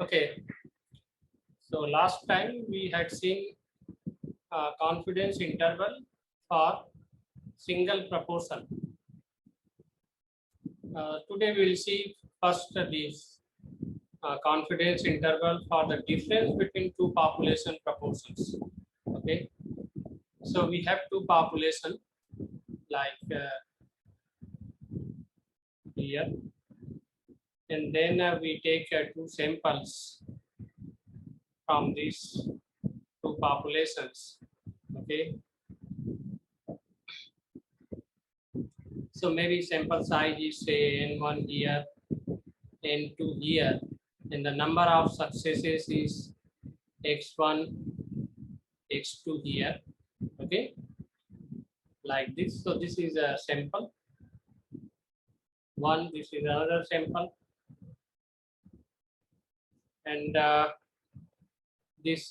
Okay, so last time we had seen confidence interval for single proportion. Today we will see first this confidence interval for the difference between two population proportions. Okay, so we have two population like here, and then we take two samples from these two populations. Okay, so maybe sample size is say n1 here, n2 here, and the number of successes is x1, x2 here. Okay, like this. So this is a sample one. This is another sample, and this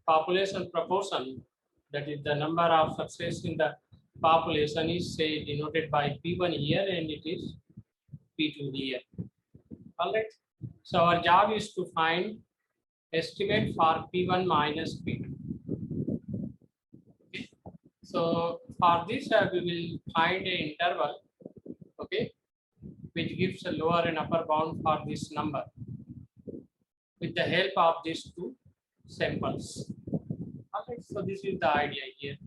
population proportion, that is the number of success in the population, is say denoted by P1 here and it is P2 here. All right. So our job is to find estimate for P1 minus P2. Okay. So for this we will find an interval, okay, which gives a lower and upper bound for this number with the help of these two samples. Okay, so this is the idea here.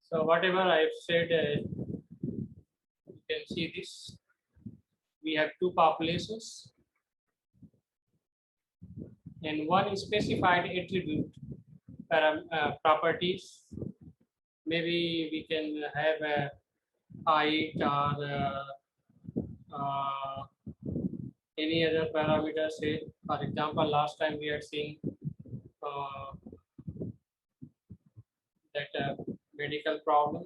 So whatever I have said, you can see this. We have two populations and one specified attribute properties. Maybe we can have a height or any other parameter. Say, for example, last time we had seen that medical problem.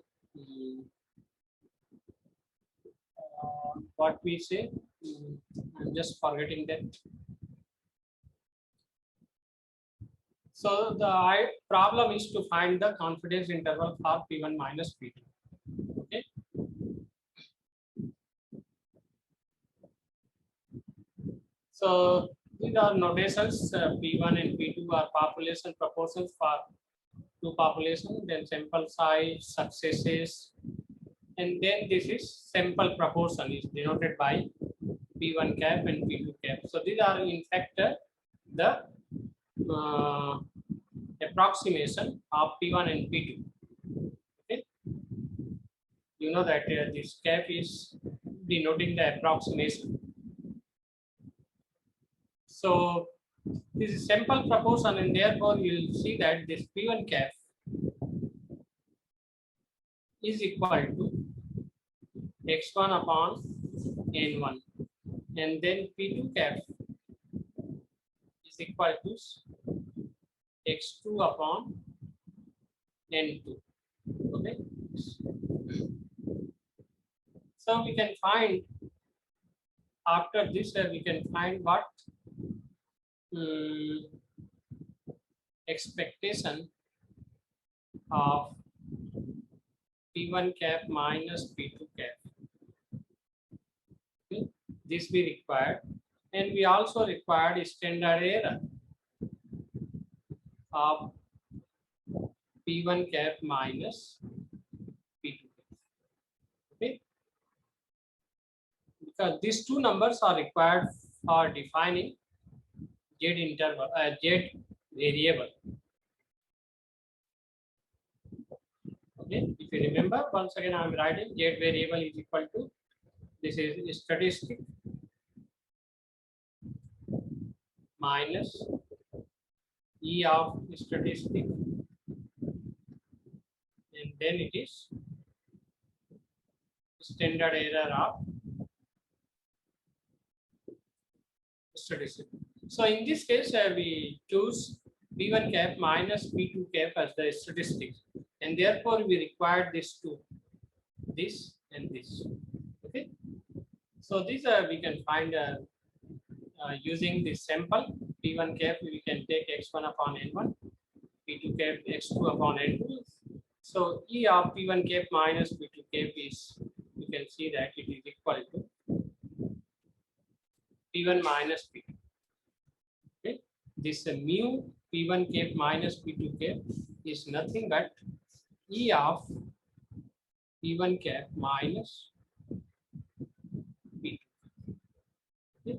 What we say, I'm just forgetting that. So the problem is to find the confidence interval for P1 minus P2. Okay. So these are notations. P1 and P2 are population proportions for two populations. Then sample size, successes, and then this is sample proportion is denoted by P1 cap and P2 cap. So these are in fact the approximation of P1 and P2. Okay, you know that this cap is denoting the approximation. So this is sample proportion, and therefore you will see that this P1 cap is equal to x1 upon n1, and then P2 cap is equal to x2 upon n2. Okay, so we can find after this we can find what expectation of P1 cap minus P2 cap. Okay. This we required, and we also required standard error of P1 cap minus P2 cap. Okay, because these two numbers are required for defining Z interval, Z variable. Okay, if you remember, once again I am writing Z variable is equal to, this is statistic minus E of statistic, and then it is standard error of statistic. So in this case, we choose P1 cap minus P2 cap as the statistics, and therefore we required this two, this and this. Okay, so these we can find using this sample P1 cap. We can take x1 upon n1, P2 cap x2 upon n2. So E of P1 cap minus P2 cap is can see that it is equal to P1 minus P2. Okay, this mu P1 cap minus P2 cap is nothing but E of P1 cap minus P2. Okay.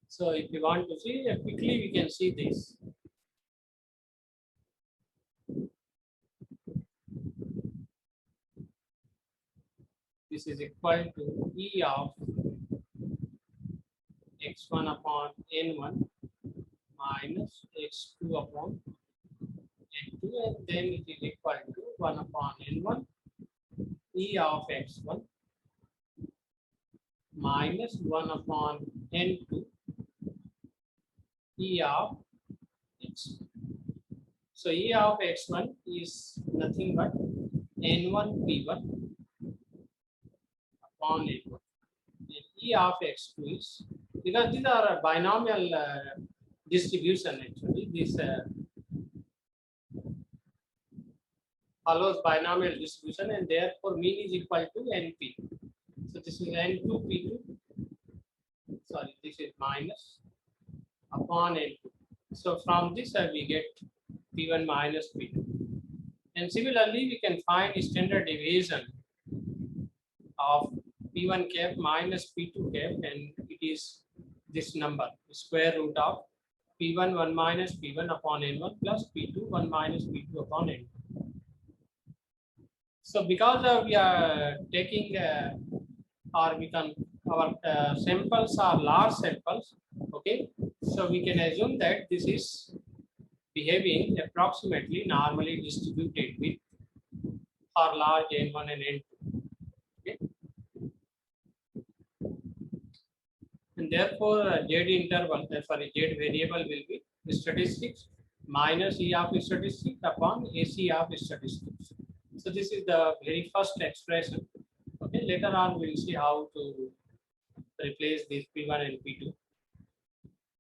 So if you want to see quickly, we can see this. This is equal to E of x1 upon n1 minus x2 upon n2, and then it is equal to 1 upon n1 E of x1 minus 1 upon n2 E of x. So E of x1 is nothing but n1 p1 upon n1. And E of x2 is, because these are a binomial distribution actually, this follows binomial distribution, and therefore mean is equal to np. So this is n2 p2, sorry, this is minus upon n2. So from this we get p1 minus p2. And similarly, we can find standard deviation of p1 cap minus p2 cap, and it is this number, square root of p1 1 minus p1 upon n1 plus p2 1 minus p2 upon n2. So because we are taking or we can, our samples are large samples, okay, so we can assume that this is behaving approximately normally distributed with for large n1 and n2. Okay, and therefore z interval, sorry, z variable will be statistics minus E of statistics upon AC of statistics. So this is the very first expression. Okay, later on we'll see how to replace this P1 and P2.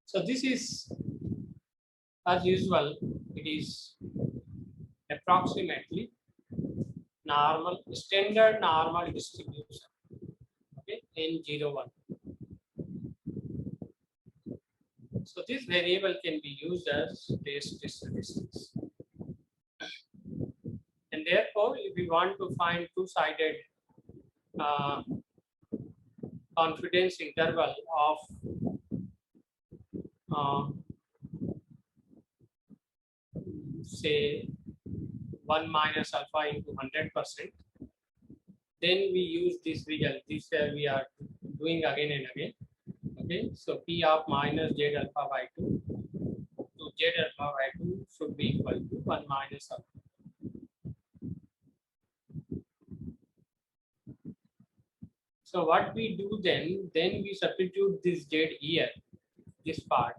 So this is, as usual, it is approximately normal, standard normal distribution. Okay, N01. So this variable can be used as test statistics. And therefore, if we want to find two-sided confidence interval of say 1 minus alpha into 100%, then we use this result. This we are doing again and again. Okay, so P of minus Z alpha by 2 to Z alpha by 2 should be equal to 1 minus alpha. So what we do then we substitute this Z here, this part.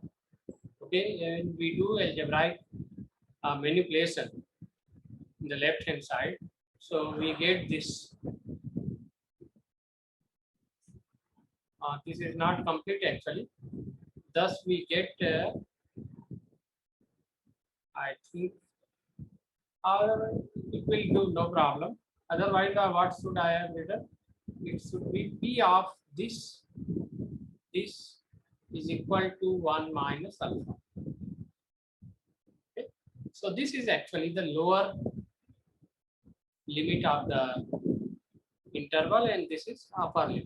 Okay, and we do algebraic manipulation in the left hand side. So we get this. This is not complete actually. Thus we get, I think, it will do no problem. Otherwise, what should I have written? It should be P of this. This is equal to 1 minus alpha. Okay. So this is actually the lower limit of the interval, and this is upper limit.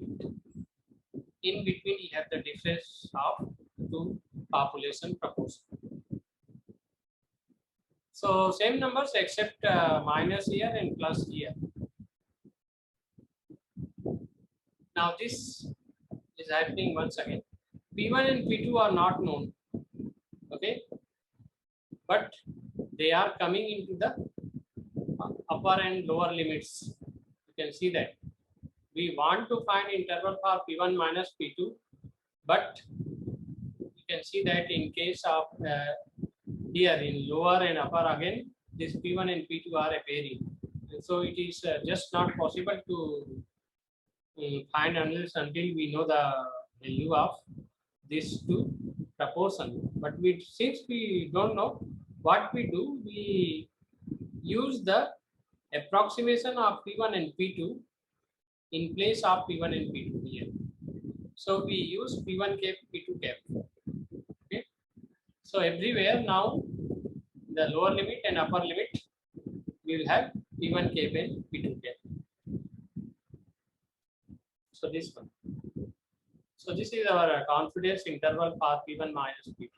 In between, you have the difference of two population proportion. So same numbers except minus here and plus here. Now this is happening once again. P1 and P2 are not known, okay, but they are coming into the upper and lower limits. You can see that we want to find interval for P1 minus P2, but you can see that in case of here in lower and upper again, this P1 and P2 are appearing, and so it is just not possible to find unless until we know the value of these two proportion. But since we don't know, what we do, we use the approximation of P1 and P2 in place of P1 and P2 here. So we use P1 cap, P2 cap. Okay. So everywhere now the lower limit and upper limit we will have P1 cap and P2 cap. So this one. So this is our confidence interval for P1 minus P2.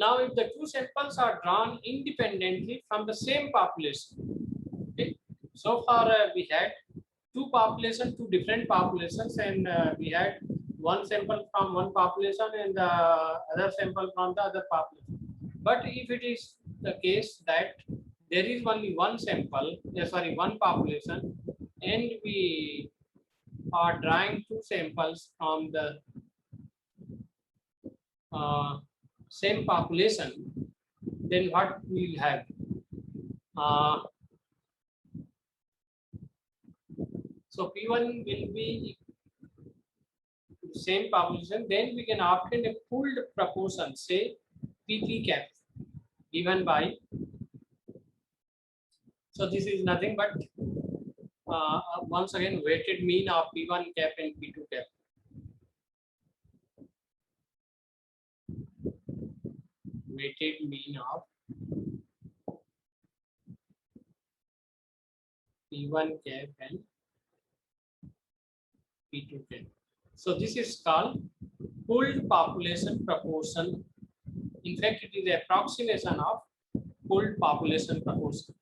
Now, if the two samples are drawn independently from the same population, okay. So far we had two different populations, and we had one sample from one population and the other sample from the other population. But if it is the case that there is only one sample, one population, and we are drawing two samples from the same population, then what we will have? So P1 will be same population, then we can obtain a pooled proportion, say PP cap, given by. So this is nothing but once again weighted mean of P1 cap and P2 cap. Weighted mean of P1 cap and P2 cap. So this is called pooled population proportion. In fact, it is the approximation of pooled population proportion.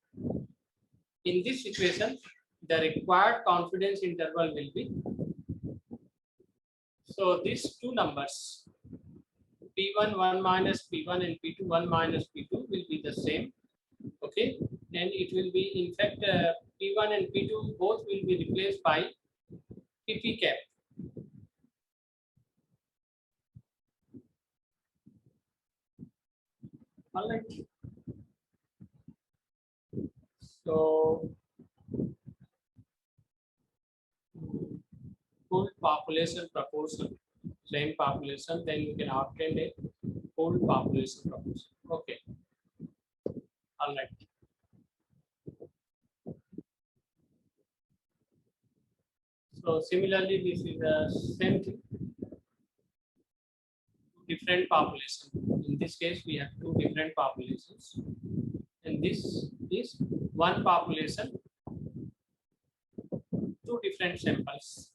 In this situation, the required confidence interval will be, so these two numbers, P1 1 minus P1 and P2 1 minus P2 will be the same. Okay, and it will be, in fact, P1 and P2 both will be replaced by PP cap. All right. So pooled population proportion, same population, then you can obtain a pooled population proportion. Okay. All right. So similarly, this is the same thing. Different population. In this case, we have two different populations, and this is one population, two different samples.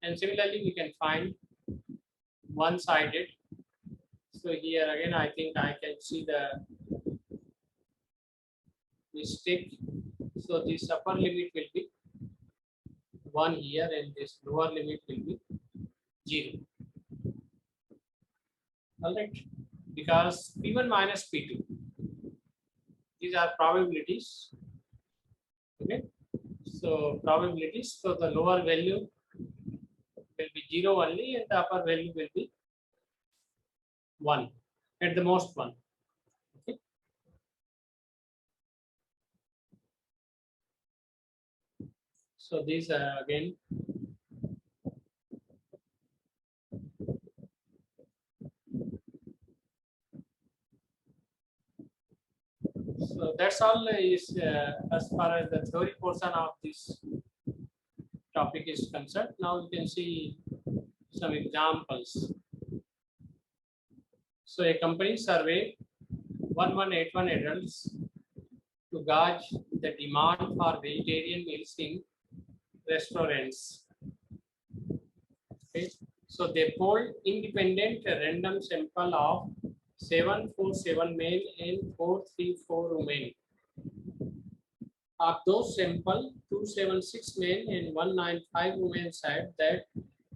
And similarly, we can find one-sided. So here again, I think I can see the mistake. So this upper limit will be 1 here, and this lower limit will be 0. All right, because P1 minus P2, these are probabilities. Okay, so probabilities. So the lower value will be 0 only, and the upper value will be 1, at the most 1. Okay. So these again. So that's all is as far as the theory portion of this topic is concerned. Now you can see some examples. So a company surveyed 1181 adults to gauge the demand for vegetarian meals in restaurants. Okay. So they polled independent random sample of 747 male and 434 women. Of those sample, 276 men and 195 women said that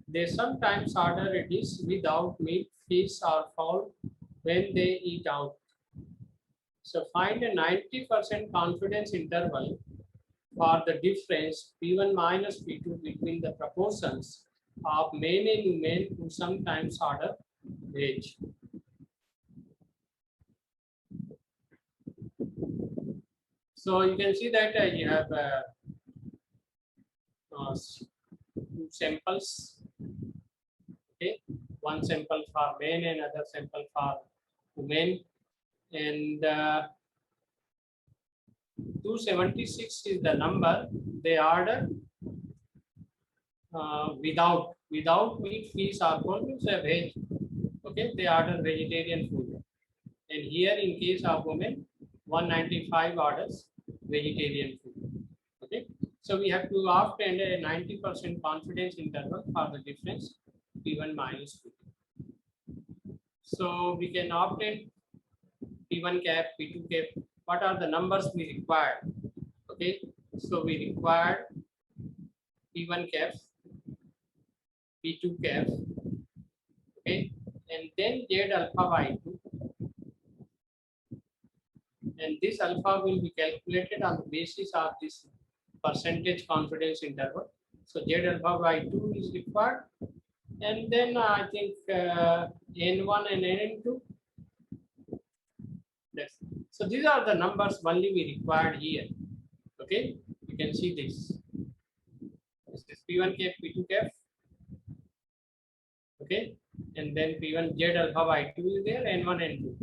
they sometimes order a dish without meat, fish, or fowl when they eat out. So find a 90% confidence interval for the difference P1 minus P2 between the proportions of men and women who sometimes order veg. So you can see that you have two samples. Okay, one sample for men and other sample for women, and 276 is the number they order without meat, fish, or pork, means a veg. Okay, they order vegetarian food. And here, in case of women, 195 orders vegetarian food. Okay, so we have to obtain a 90% confidence interval for the difference P1 minus P2. So we can obtain P1 cap, P2 cap. What are the numbers we require? Okay, so we require P1 caps, P2 caps, okay, and then Z alpha by 2. And this alpha will be calculated on the basis of this percentage confidence interval. So Z alpha by 2 is required. And then I think N1 and N2. Yes. So these are the numbers only we required here. Okay, you can see this. This is P1 cap, P2 cap. Okay, and then P1 Z alpha by 2 is there, N1, N2.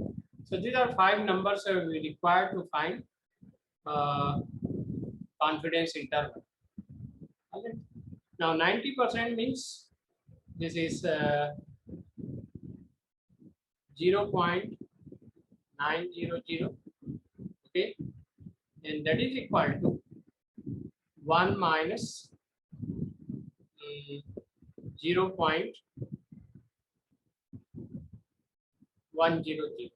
So these are 5 numbers we require to find confidence interval. Okay. Now 90% means this is 0.900, okay, and that is equal to 1 minus 0.100.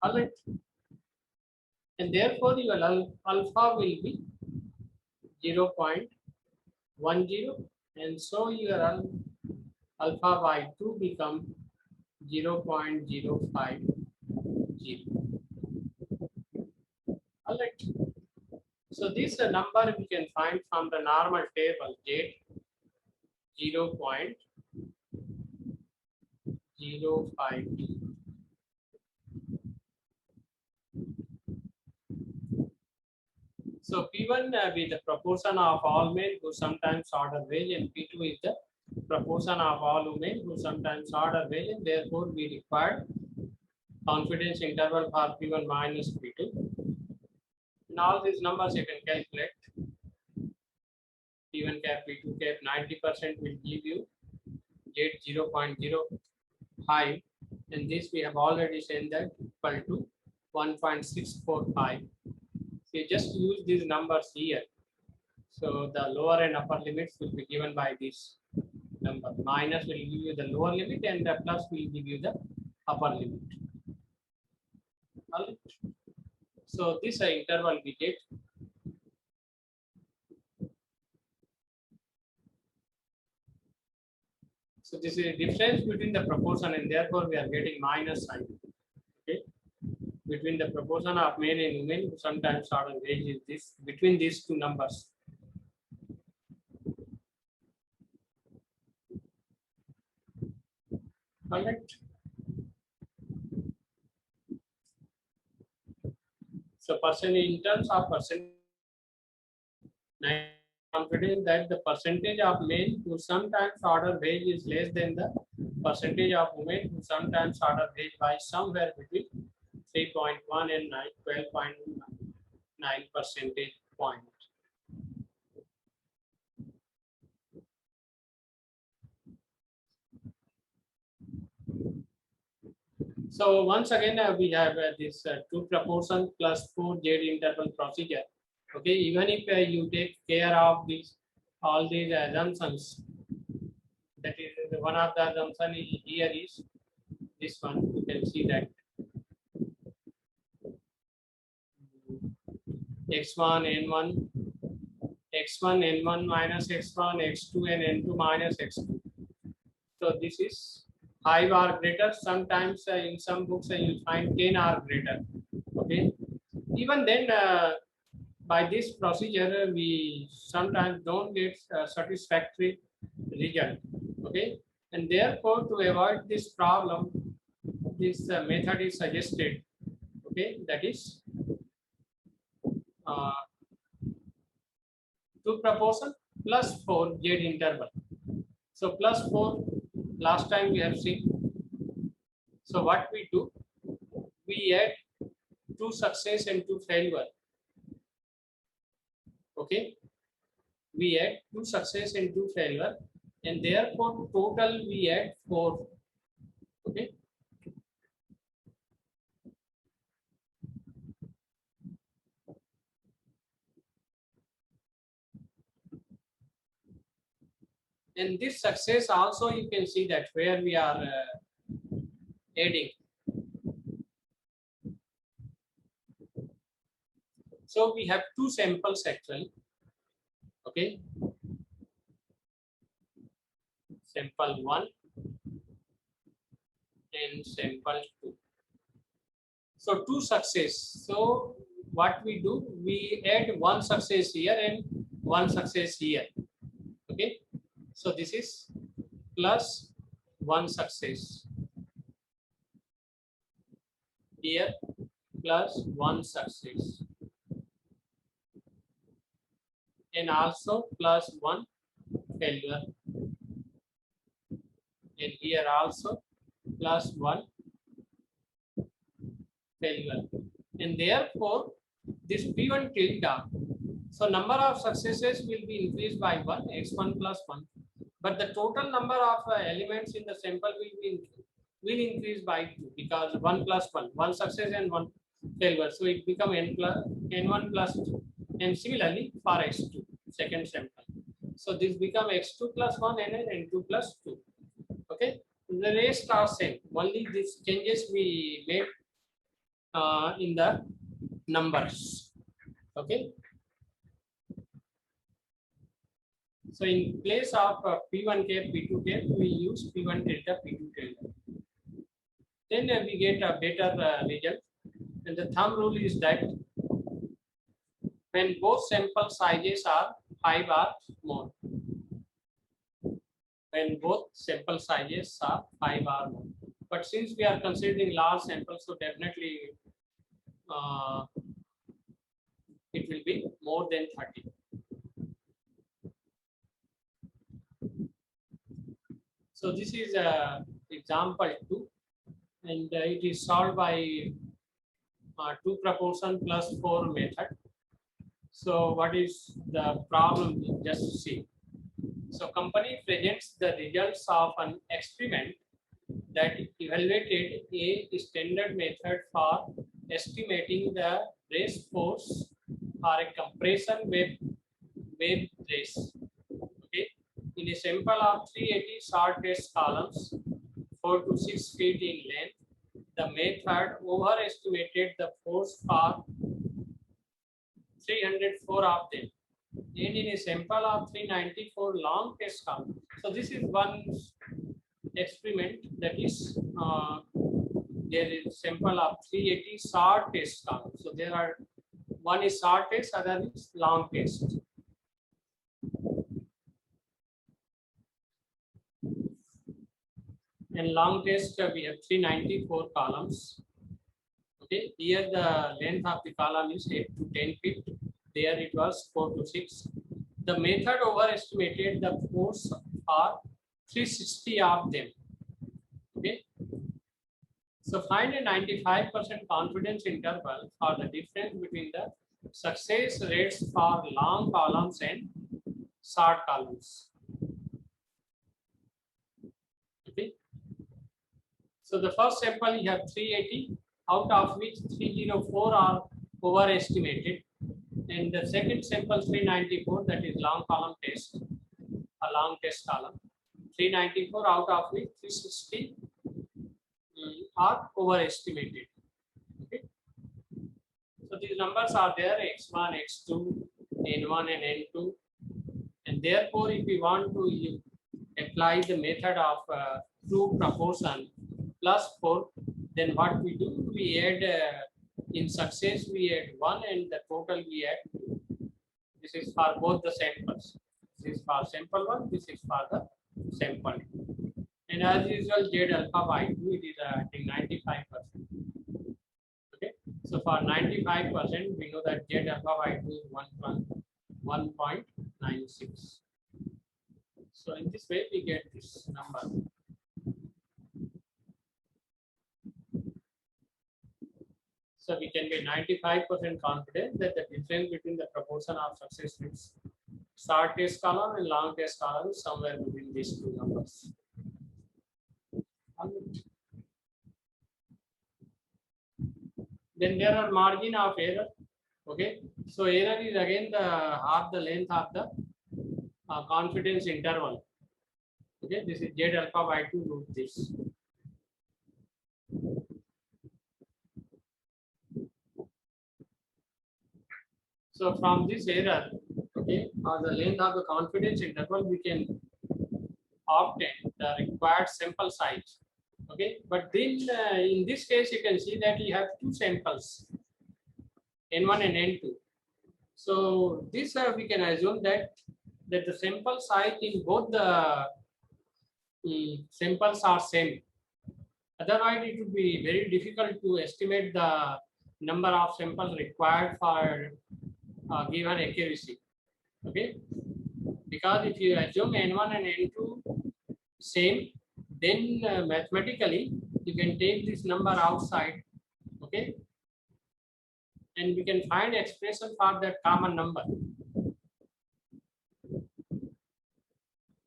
All right, and therefore your alpha will be 0.10, and so your alpha by 2 become 0.050. All right, so this number we can find from the normal table Z 0.05. So P1 with the proportion of all men who sometimes order veg, and P2 is the proportion of all women who sometimes order veg, and therefore we require confidence interval for P1 minus P2. And all these numbers you can calculate. P1 cap, P2 cap, 90% will give you Z 0.05, and this we have already said that equal to 1.645. So you just use these numbers here. So the lower and upper limits will be given by this number. Minus will give you the lower limit, and the plus will give you the upper limit. All right. So this interval we get. So this is a difference between the proportion, and therefore we are getting minus sign. Okay, between the proportion of men and women who sometimes order veg is this, between these two numbers. All right. So percentage, in terms of percentage, confident that the percentage of men who sometimes order veg is less than the percentage of women who sometimes order veg by somewhere between 3.1 and 12.9 percentage point. So once again we have this 2 proportion plus 4 Z interval procedure. Okay, even if you take care of these all these assumptions, that is one of the assumption here is this one. You can see that x1 n1 minus x1 x2 and n2 minus x2. So this is 5 or greater. Sometimes in some books you find 10 or greater. Okay, even then by this procedure we sometimes don't get satisfactory result. Okay, and therefore to avoid this problem, this method is suggested. Okay, that is 2 proportion plus 4 Z interval. So plus 4 last time we have seen. So what we do, we add two success and two failure. Okay, we add two success and two failure, and therefore total we add 4. Okay, and this success also you can see that where we are adding. So we have two samples actually. Okay, sample 1 and sample 2. So two success. So what we do, we add one success here and one success here. Okay, so this is plus one success here plus one success, and also plus one failure, and here also plus one failure, and therefore this P1 tilde, so number of successes will be increased by 1, x1 plus 1, but the total number of elements in the sample will increase by 2, because 1 plus 1, one success and one failure, so it become n1 plus 2, and similarly for x2 second sample, so this become x2 plus 1 and n2 plus 2. Okay, the rest are same, only these changes we made in the numbers. Okay, so in place of P1 cap, P2 cap, we use P1 tilde, P2 tilde. Then we get a better result. And the thumb rule is that when both sample sizes are 5 or more, when both sample sizes are 5 or more. But since we are considering large samples, so definitely it will be more than 30. So this is example 2, and it is solved by 2 proportion plus 4 method. So what is the problem? Just see. So company presents the results of an experiment that evaluated a standard method for estimating the brace force for a compression web brace. Okay, in a sample of 380 short test columns, 4 to 6 feet in length, the method overestimated the force for 304 of them, and in a sample of 394 long test columns. So this is one experiment that is there is sample of 380 short test columns. So there are one is short test, other is long test. And long test we have 394 columns. Okay, here the length of the column is 8 to 10 feet. There it was 4 to 6. The method overestimated the force for 360 of them. Okay, so find a 95% confidence interval for the difference between the success rates for long columns and short columns. Okay, so the first sample you have 380, out of which 304 are overestimated, and the second sample 394, that is long column test, a long test column, 394 out of which 360 are overestimated. Okay, so these numbers are there, x1, x2, n1 and n2, and therefore if we want to apply the method of 2 proportion plus 4, then what we do, we add in success we add 1 and the total we add 2. This is for both the samples. This is for sample 1, this is for the sample 2. And as usual, Z alpha by 2, it is I think 95%. Okay, so for 95%, we know that Z alpha by 2 is 1.96. So in this way, we get this number. So we can be 95% confident that the difference between the proportion of success rates short test column and long test column is somewhere between these two numbers. Then there are margin of error. Okay, so error is again the half the length of the confidence interval. Okay, this is Z alpha by 2 root this. So from this error, okay, or the length of the confidence interval, we can obtain the required sample size. Okay, but then in this case, you can see that you have two samples, N1 and N2. So this we can assume that the sample size in both the samples are same. Otherwise, it would be very difficult to estimate the number of samples required for given accuracy. Okay, because if you assume N1 and N2 same, then mathematically you can take this number outside. Okay, and we can find expression for that common number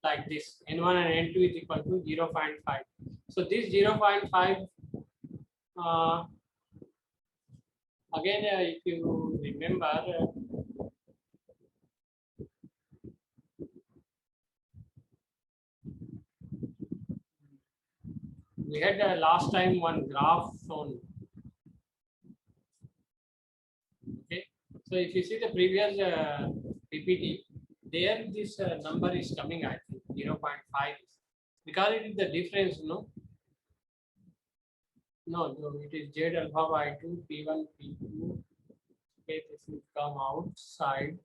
like this. N1 and N2 is equal to 0.5. So this 0.5 again, if you remember, we had last time one graph shown. Okay, so if you see the previous PPT, there this number is coming, I think 0.5, because it is the difference, no, it is Z alpha by 2 P1 P2. Okay, this will come outside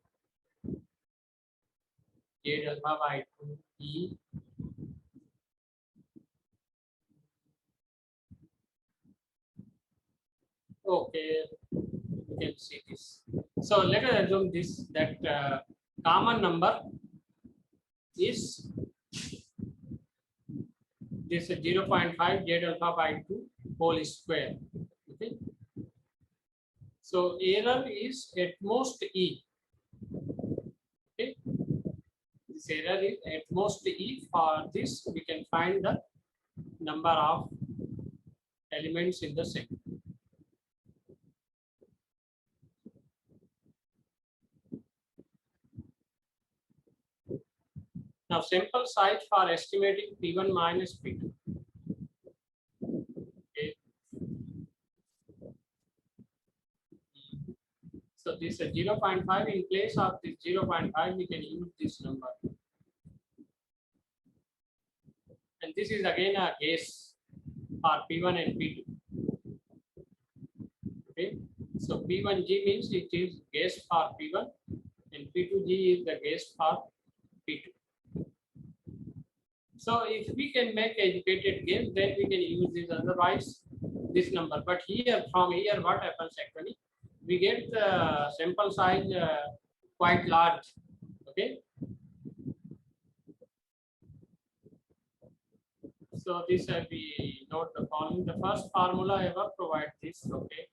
Z alpha by 2 P. Okay, you can see this. So let us assume this, that common number is this 0.5 Z alpha by 2 whole square. Okay, so error is at most E. Okay, this error is at most E. For this, we can find the number of elements in the set. Now, sample size for estimating P1 minus P2. Okay. So this 0.5, in place of this 0.5, we can use this number. And this is again a guess for P1 and P2. Okay. So P1G means it is guess for P1 and P2G is the guess for P2. So if we can make educated guess, then we can use this, otherwise this number. But here, from here, what happens actually? We get the sample size quite large. Okay. So this we note the following. The first formula ever provide this. Okay.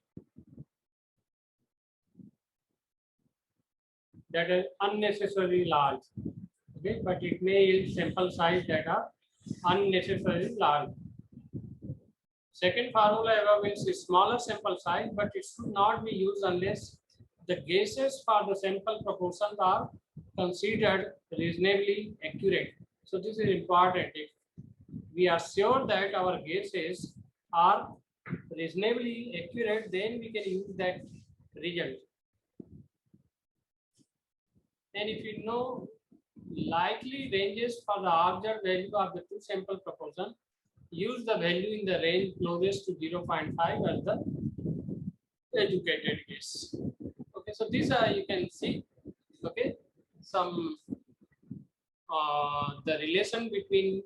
That is unnecessarily large. Okay, but it may yield sample size that are unnecessarily large. Second formula ever means a smaller sample size, but it should not be used unless the guesses for the sample proportions are considered reasonably accurate. So this is important. If we are sure that our guesses are reasonably accurate, then we can use that result. And if you know likely ranges for the observed value of the two sample proportion, use the value in the range closest to 0.5 as the educated guess. Okay, so these are, you can see, okay, some the relation between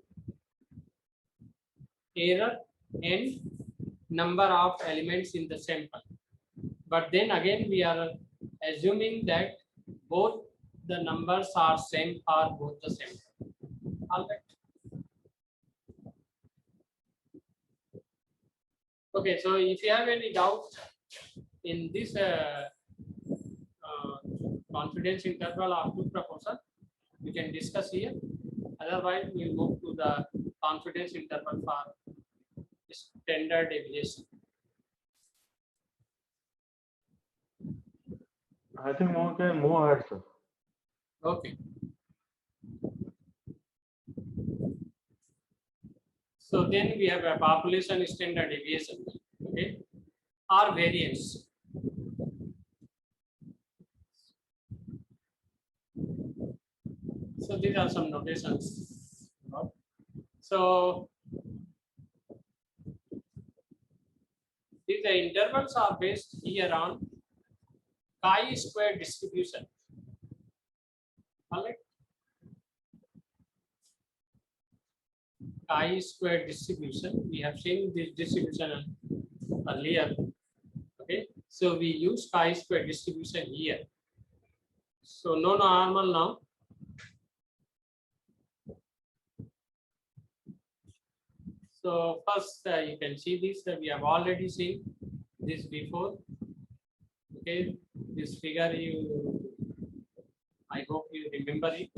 error and number of elements in the sample. But then again, we are assuming that both the numbers are same for both the sample. All right. Okay, so if you have any doubt, in this confidence interval of two proportion, we can discuss here. Otherwise, we'll move to the confidence interval for standard deviation. I think more can move ahead, sir. Okay. So then we have a population standard deviation, okay, or variance. So these are some notations. So these intervals are based here on chi-square distribution. All right. Chi-square distribution. We have seen this distribution earlier. Okay. So we use chi-square distribution here. So no normal now. So first you can see this, we have already seen this before. Okay, this figure I hope you remember it.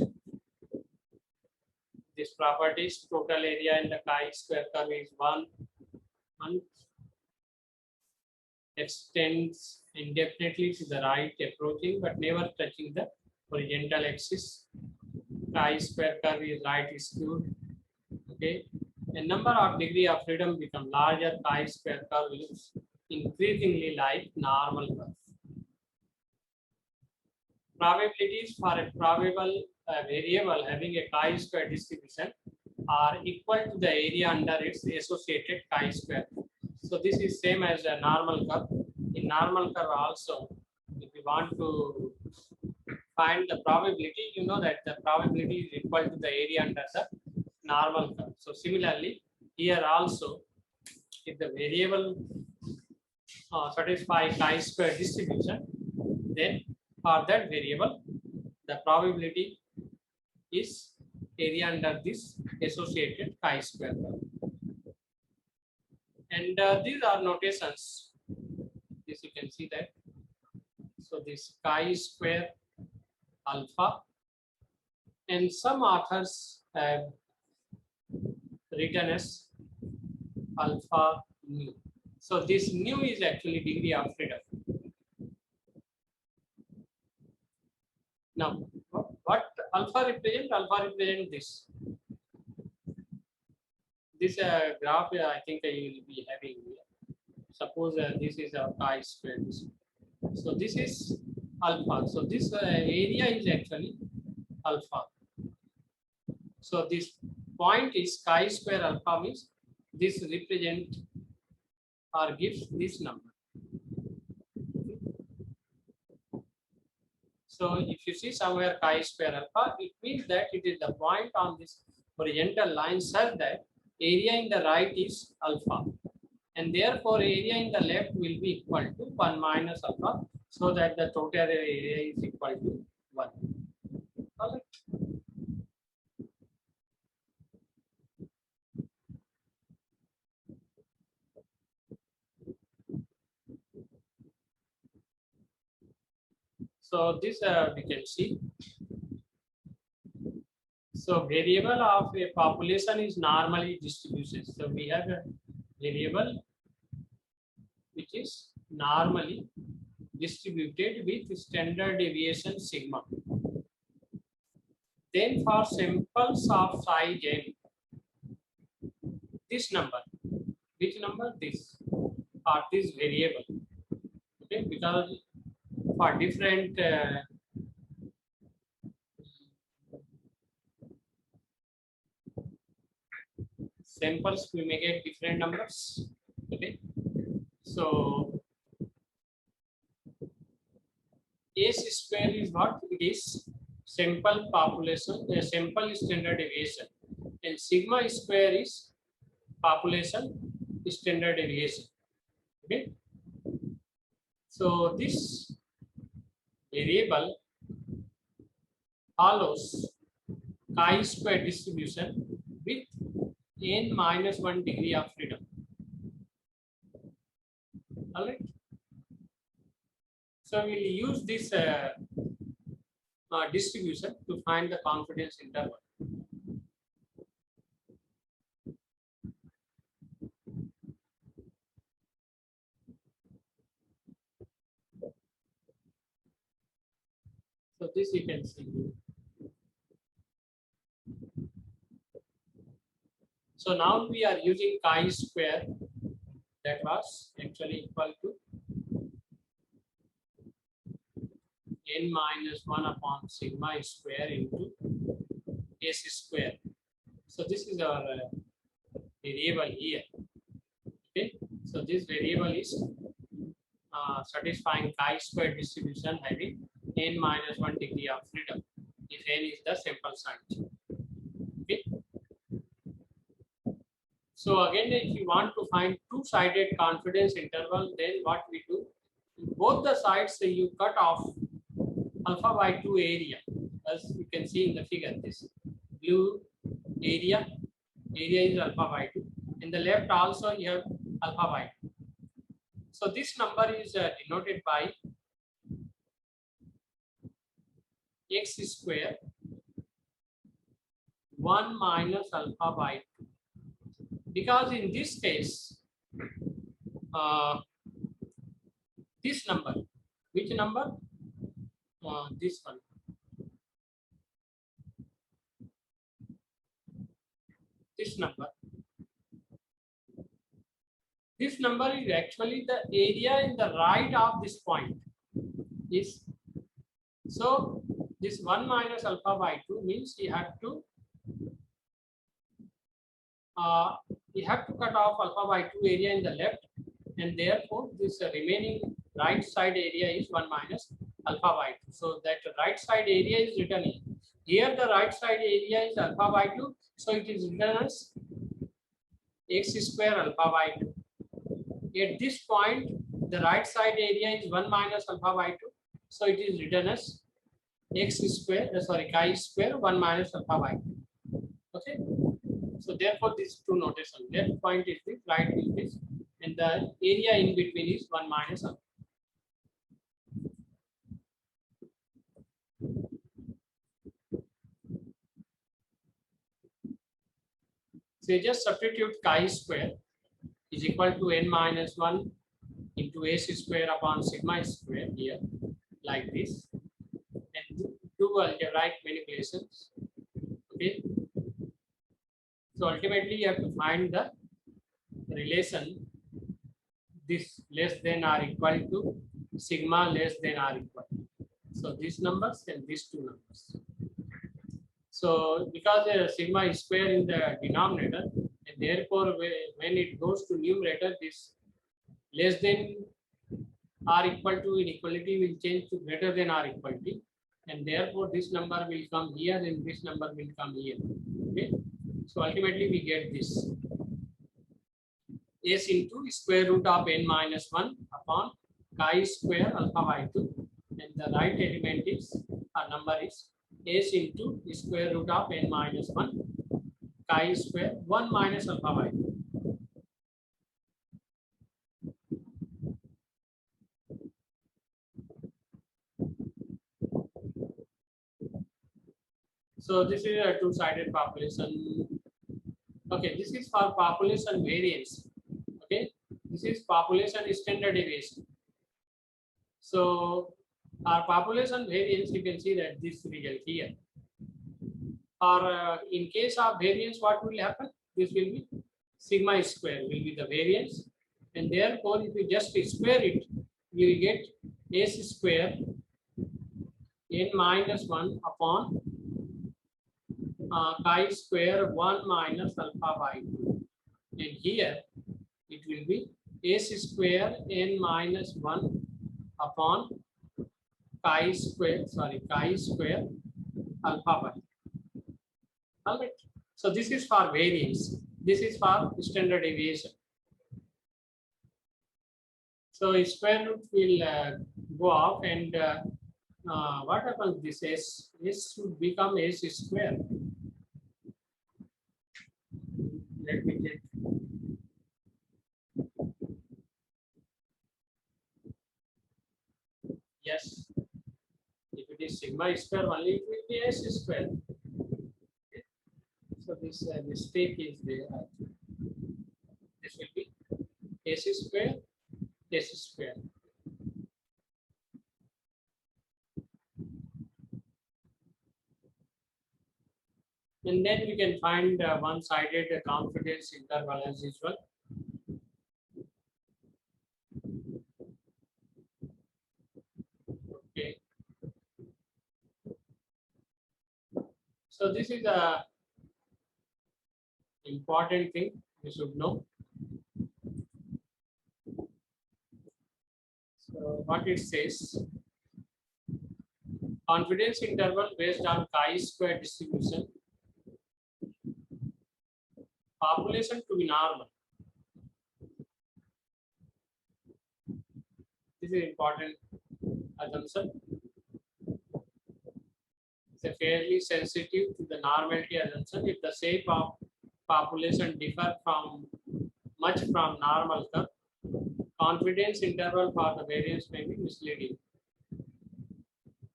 This properties, total area in the chi-square curve is 1 and extends indefinitely to the right, approaching but never touching the horizontal axis. Chi-square curve is right skewed. Okay. A number of degree of freedom become larger, chi-square curve looks increasingly like normal curve. Probabilities for a probable variable having a chi-square distribution are equal to the area under its associated chi-square. So this is same as a normal curve. In normal curve also, if you want to find the probability, you know that the probability is equal to the area under the normal curve. So similarly, here also, if the variable satisfy chi-square distribution, then for that variable, the probability is area under this associated chi-square curve. And these are notations. This you can see that. So this chi-square alpha, and some authors have written as alpha nu. So this nu is actually degree of freedom. Now, what alpha represent? Alpha represent this. This graph, I think you will be having here. Suppose this is a chi-square. So this is alpha. So this area is actually alpha. So this point is chi-square alpha means this represent or gives this number. So if you see somewhere chi-square alpha, it means that it is the point on this horizontal line such that area in the right is alpha, and therefore area in the left will be equal to 1 minus alpha, so that the total area is equal to 1. All right. So this we can see. So variable of a population is normally distributed. So we have a variable which is normally distributed with standard deviation sigma. Then for samples of size n, this number, which number? This, or this variable. Okay, because for different samples we may get different numbers. Okay, so S square is what it is? Sample population, sample standard deviation, and sigma square is population standard deviation. Okay, so this variable follows chi-square distribution with n minus 1 degree of freedom. All right. So we'll use this distribution to find the confidence interval. So this you can see. So now we are using chi-square, that was actually equal to n minus 1 upon sigma square into s square. So this is our variable here. Okay, so this variable is satisfying chi-square distribution having n minus 1 degree of freedom if n is the sample size. Okay. So again, if you want to find two-sided confidence interval, then what we do, both the sides you cut off alpha by 2 area, as you can see in the figure. This blue area is alpha by 2. In the left also you have alpha by 2. So this number is denoted by x square 1 minus alpha by 2. Because in this case, this number, which number? This one. This number. This number is actually the area in the right of this point. Is so this 1 minus alpha by 2 means you have to cut off alpha by 2 area in the left, and therefore this remaining right side area is 1 minus alpha by 2. So that right side area is written in. Here the right side area is alpha by 2, so it is written as x square alpha by 2. At this point, the right side area is 1 minus alpha by 2, so it is written as x square, chi square 1 minus alpha by 2. Okay. So therefore, these two notation, left point is this, right is this, and the area in between is 1 minus alpha. So you just substitute chi square is equal to n minus 1 into s square upon sigma square here, like this, and do algebraic manipulations. Okay. So ultimately, you have to find the relation this less than or equal to sigma less than or equal. So these numbers and these two numbers. So because sigma is square in the denominator, and therefore when it goes to numerator, this less than or equal to inequality will change to greater than or equality, and therefore this number will come here and this number will come here. Okay. So ultimately we get this s into square root of n minus 1 upon chi square alpha by 2, and the right element is number is s into square root of n minus 1 chi square 1 minus alpha by 2. So this is a two-sided population. Okay, this is for population variance. Okay, this is population standard deviation. So our population variance, you can see that this result here. Or in case of variance, what will happen? This will be sigma square will be the variance, and therefore if you just square it, you will get s square n minus 1 upon chi square 1 minus alpha by 2, and here it will be s square n minus 1 upon chi square alpha by 2. All right. So this is for variance. This is for standard deviation. So square root will go off, and what happens? This s should become s square. Let me check. sigma square only, it will be s square. Okay. So this mistake is there. This will be s square, s square. And then we can find one-sided confidence interval as usual. Okay. So this is a important thing you should know. So what it says, confidence interval based on chi-square distribution, population to be normal. This is important assumption. It's a fairly sensitive to the normality assumption. If the shape of population differ from much from normal curve, confidence interval for the variance may be misleading.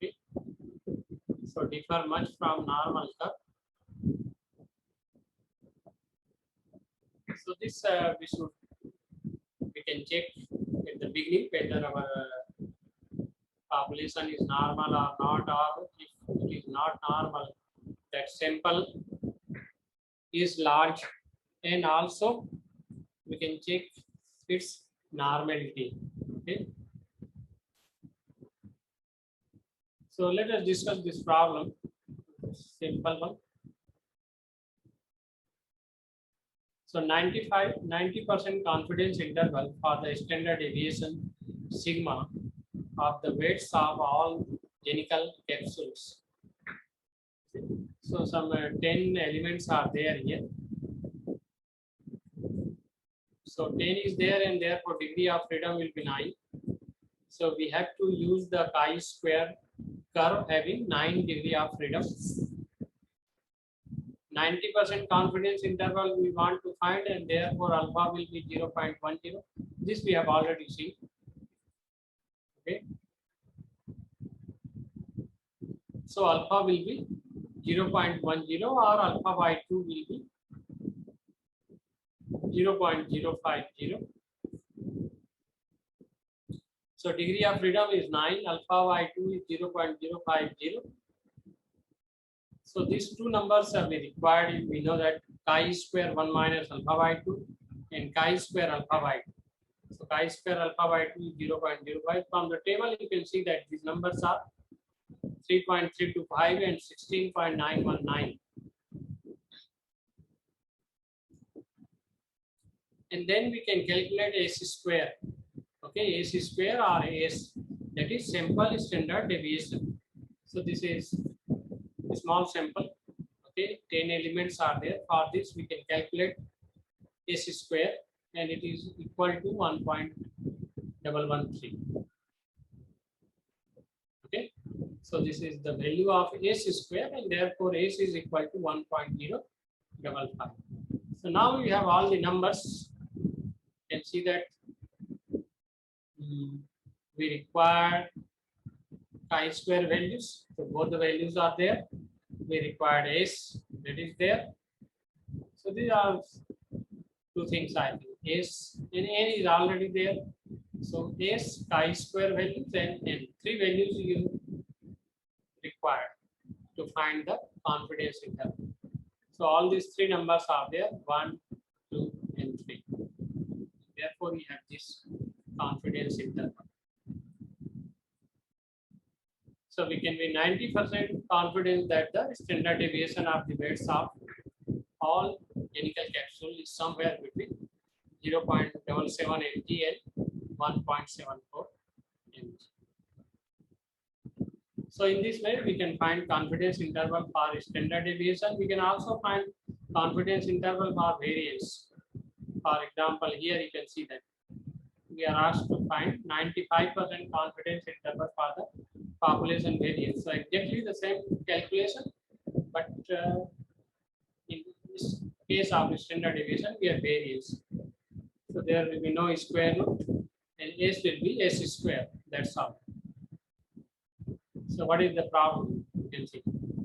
Okay. So differ much from normal curve. So this we can check at the beginning whether our population is normal or not, or if it is not normal, that sample is large, and also we can check its normality. Okay. So let us discuss this problem. Simple one. So 90% confidence interval for the standard deviation sigma of the weights of all genical capsules. So some 10 elements are there here. So 10 is there, and therefore degree of freedom will be 9. So we have to use the chi-square curve having 9 degree of freedom. 90% confidence interval we want to find, and therefore alpha will be 0.10. This we have already seen. Okay. So alpha will be 0.10, or alpha by 2 will be 0.050. So degree of freedom is 9, alpha by 2 is 0.050. So these two numbers are required. We know that chi-square 1 minus alpha by 2 and chi-square alpha by 2. So chi-square alpha by 2 is 0.05. From the table, you can see that these numbers are 3.325 and 16.919. And then we can calculate S square. Okay, S square or S, that is sample standard deviation. So this is a small sample. Okay, 10 elements are there. For this, we can calculate S square, and it is equal to 1.113. Okay, so this is the value of S square, and therefore S is equal to 1.055. So now we have all the numbers. You can see that we require chi-square values. So both the values are there. We required S, that is there. So these are two things I think. S and N is already there. So S, chi-square values, and N. 3 values you require to find the confidence interval. So all these 3 numbers are there, 1, 2, and 3. Therefore, we have this confidence interval. So we can be 90% confident that the standard deviation of the weights of all genical capsule is somewhere between 0.77 mg and 1.74 mg. So in this way, we can find confidence interval for standard deviation. We can also find confidence interval for variance. For example, here you can see that we are asked to find 95% confidence interval for the population variance. So exactly the same calculation, but in this case of standard deviation, we have variance. So there will be no square root, and S will be S square. That's all. So So what is the problem? You can see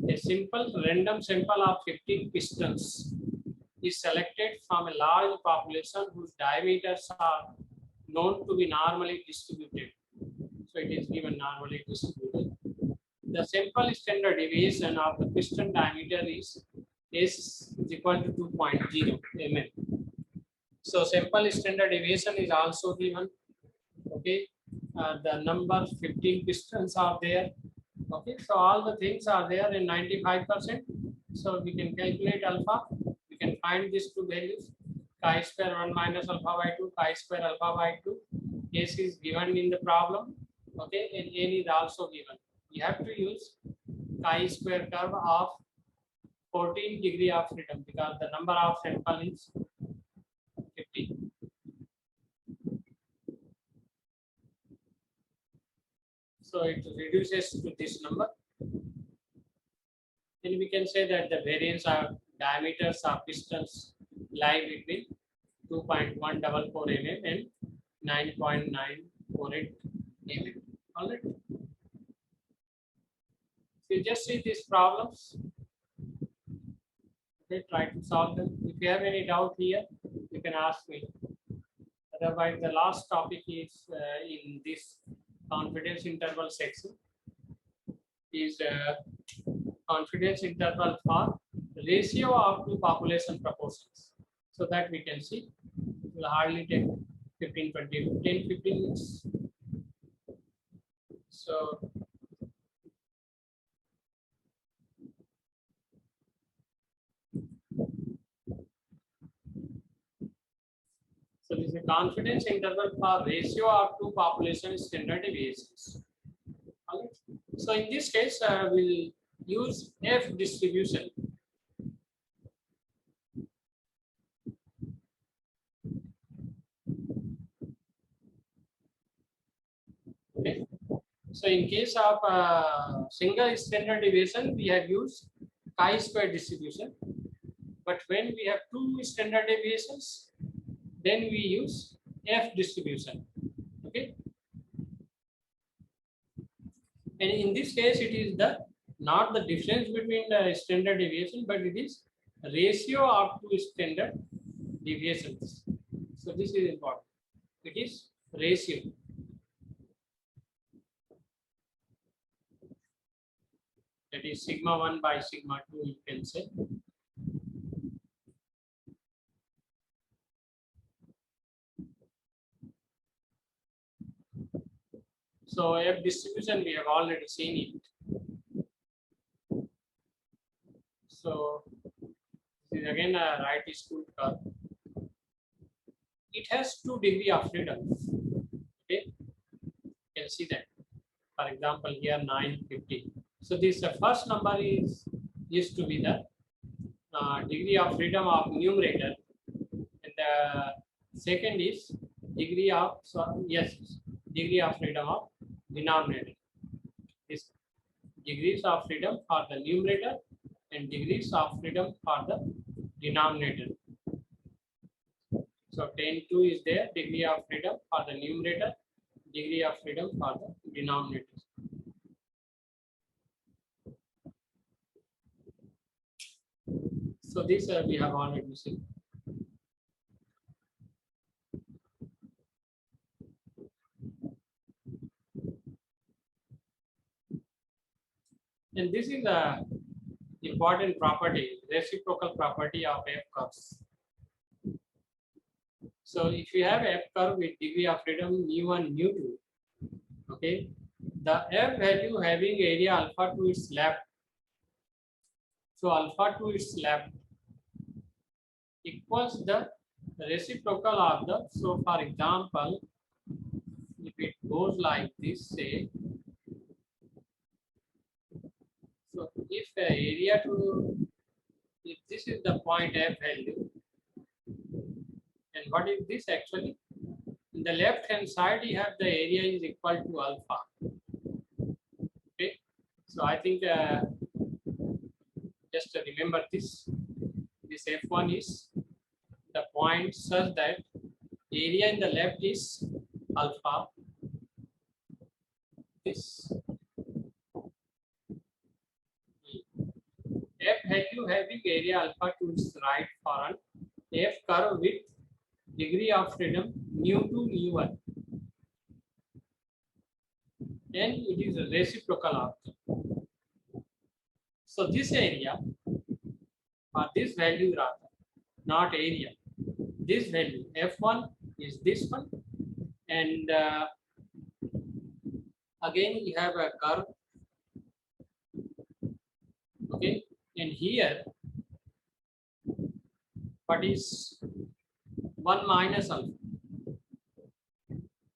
a simple random sample of 15 pistons is selected from a large population whose diameters are known to be normally distributed. So it is given normally distributed. The simple standard deviation of the piston diameter is S is equal to 2.0 mm. So simple standard deviation is also given. Okay, the number 15 pistons are there. Okay, so all the things are there in 95%. So we can calculate alpha. We can find these two values. Chi square 1 minus alpha by 2, chi square alpha by 2. S is given in the problem. Okay, and N is also given. We have to use chi square curve of 14 degree of freedom because the number of sample is 15. So it reduces to this number. Then we can say that the variance of diameters of pistons lie between 2.144 mm and 9.948 mm. All right. So you just see these problems. Okay, try to solve them. If you have any doubt here, you can ask me. Otherwise, the last topic is in this confidence interval section is confidence interval for ratio of two population proportions. So that we can see. It will hardly take 15 minutes. So this is a confidence interval for ratio of two population standard deviations. Okay. So in this case, we'll use F distribution. Okay. So in case of single standard deviation, we have used chi-square distribution. But when we have two standard deviations, then we use F distribution. Okay. And in this case, it is the not the difference between the standard deviation, but it is ratio of two standard deviations. So this is important. It is ratio. That is sigma 1 by sigma 2, you can say. So F distribution, we have already seen it. So this is again a right school curve. It has 2 degrees of freedom. Okay, you can see that. For example, here 950. So this first number is used to be the degree of freedom of numerator, and the second is degree of degree of freedom of denominator. This degrees of freedom for the numerator and degrees of freedom for the denominator. So 10(2) is there, degree of freedom for the numerator, degree of freedom for the denominator. So this we have already seen. And this is the important property, reciprocal property of F curves. So if you have F curve with degree of freedom mu1, mu2, okay, the F value having area alpha to its left. So alpha to its left equals the reciprocal of the. So for example, if it goes like this, say, so if the area to, if this is the point F value, and what is this actually? In the left hand side, you have the area is equal to alpha. Okay, so I think just remember this. This F1 is the point such that area in the left is alpha. This F value having area alpha to its right for an F curve with degree of freedom mu 2 mu 1, and it is a reciprocal object. So this area or this value rather, not area, this value F1 is this one, and again you have a curve, okay, and here what is 1 minus alpha.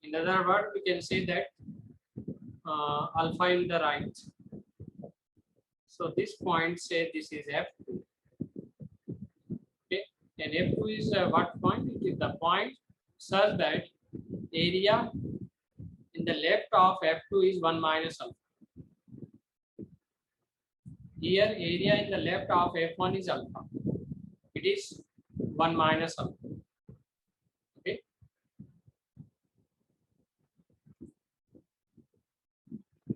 In other words, we can say that alpha in the right. So this point, say this is F2. Okay, and F2 is what point? It is the point such that area in the left of F2 is 1 minus alpha. Here area in the left of F1 is alpha. It is 1 minus alpha. Okay.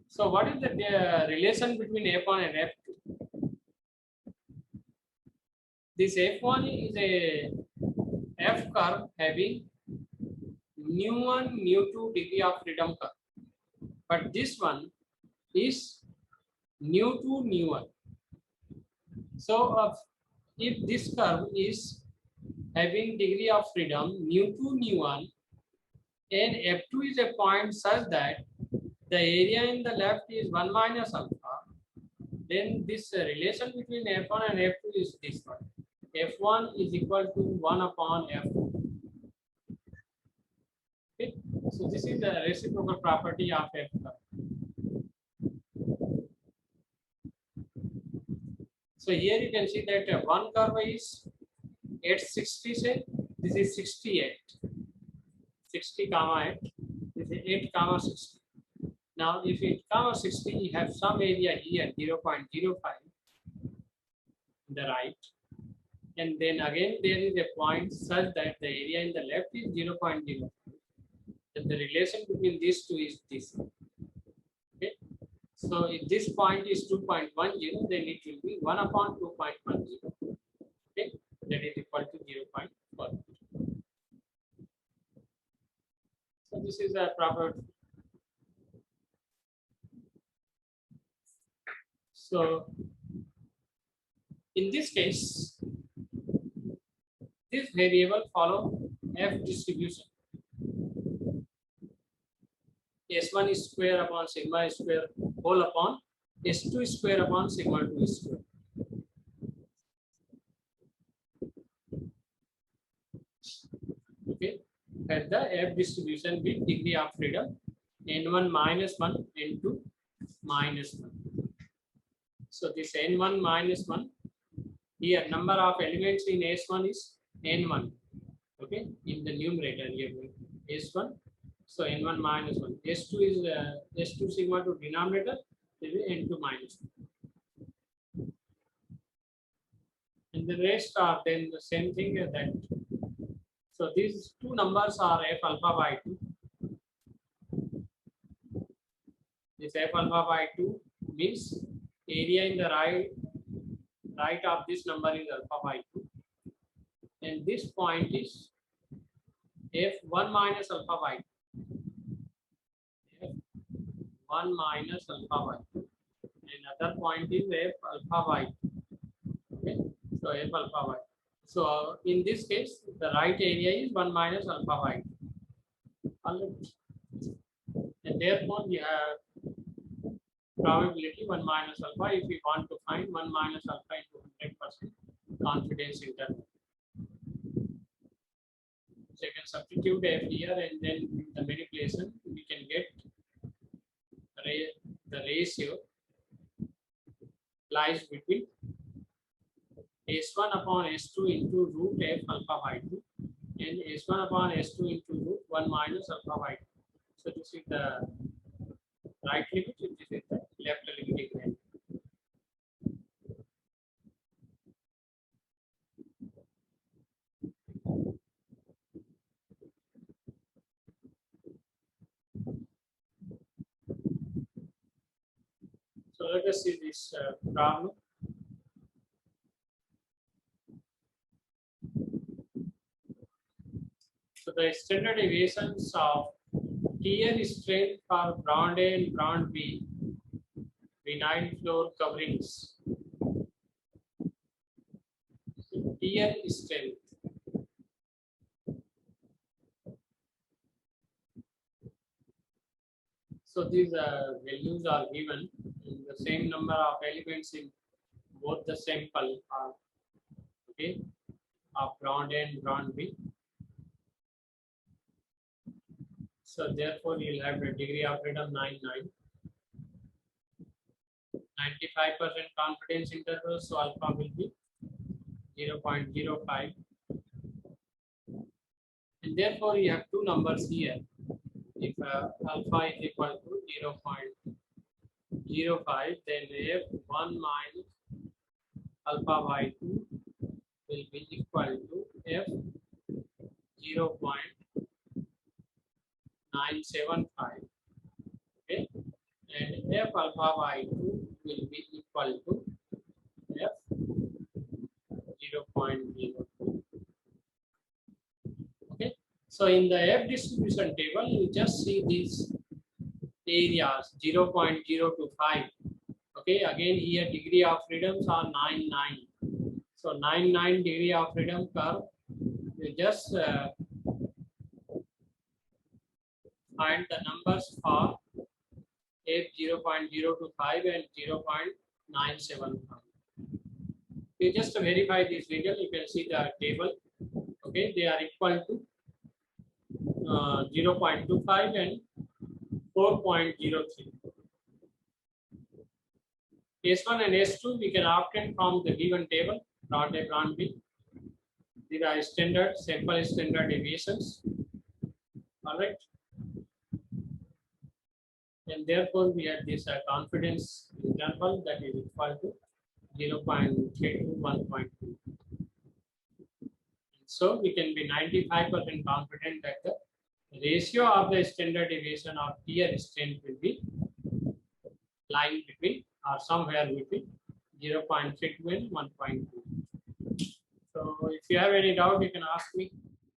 So what is the relation between F1 and F2? This F1 is a F curve having mu1, mu2 degree of freedom curve. But this one is mu2, mu1. So if this curve is having degree of freedom mu2, mu1, and F2 is a point such that the area in the left is 1 minus alpha, then this relation between F1 and F2 is this one. F1 is equal to 1 upon F2. Okay. So this is the reciprocal property of F curve. So here you can see that one curve is 860, say this is 68, 60 comma 8, this is 8 comma 60. Now if 8 comma 60, you have some area here 0.05 in the right, and then again there is a point such that the area in the left is 0.05. Then the relation between these two is this. Okay. So if this point is 2.10, then it will be 1 upon 2.10. Okay, that is equal to 0.4. So this is a proper. So in this case, this variable follow F distribution. S1 is square upon sigma square whole upon S2 square upon sigma 2 square. Okay, at the F distribution with degree of freedom n1 minus 1, n2 minus 1. So this n1 minus 1, here number of elements in S1 is n1. Okay, in the numerator here S1. So n1 minus 1. S2 is S2 sigma to denominator, will be n2 minus 1. And the rest are then the same thing as that. So these two numbers are F alpha by 2. This F alpha by 2 means area in the right of this number is alpha by 2. And this point is F1 minus alpha by 2. F1 minus alpha by 2. And other point is F alpha by 2. Okay. So F alpha by 2. So in this case, the right area is 1 minus alpha by 2. Alright. And therefore we have probability 1 minus alpha if we want to find 1 minus alpha into 100% confidence interval. So you can substitute F here, and then the manipulation we can get the ratio lies between S1 upon S2 into root F alpha by 2 and S1 upon S2 into root 1 minus alpha by 2. So this is the right limit, and this is the left limiting value. So let us see this problem. So the standard deviations of tier strength for brand A and brand B vinyl floor coverings. Tier strength. So these values are given in the same number of elements in both the sample are okay of brand A and brand B. So therefore you'll have a degree of freedom 99. 95% confidence interval, so alpha will be 0.05. And therefore you have two numbers here. If alpha is equal to 0.05, then f1 minus alpha by 2 will be equal to f 0.975. Okay, and f alpha by 2 will be equal to f 0.02. Okay, so in the f distribution table, you just see these areas 0.025. Okay, again here degree of freedoms are 99. So 99 degree of freedom curve, you just find the numbers for f 0.025 and 0.975. You just verify this result, you can see the table. Okay, they are equal to 0.25 and 4.03. S1 and S2 we can obtain from the given table, brand A, brand B. These are standard, sample standard deviations. All right. And therefore we have this confidence interval that is equal to 0.3 to 1.2. So we can be 95% confident that the ratio of the standard deviation of tier strength will be lying between or somewhere between 0.3 and 1.2. So if you have any doubt, you can ask me.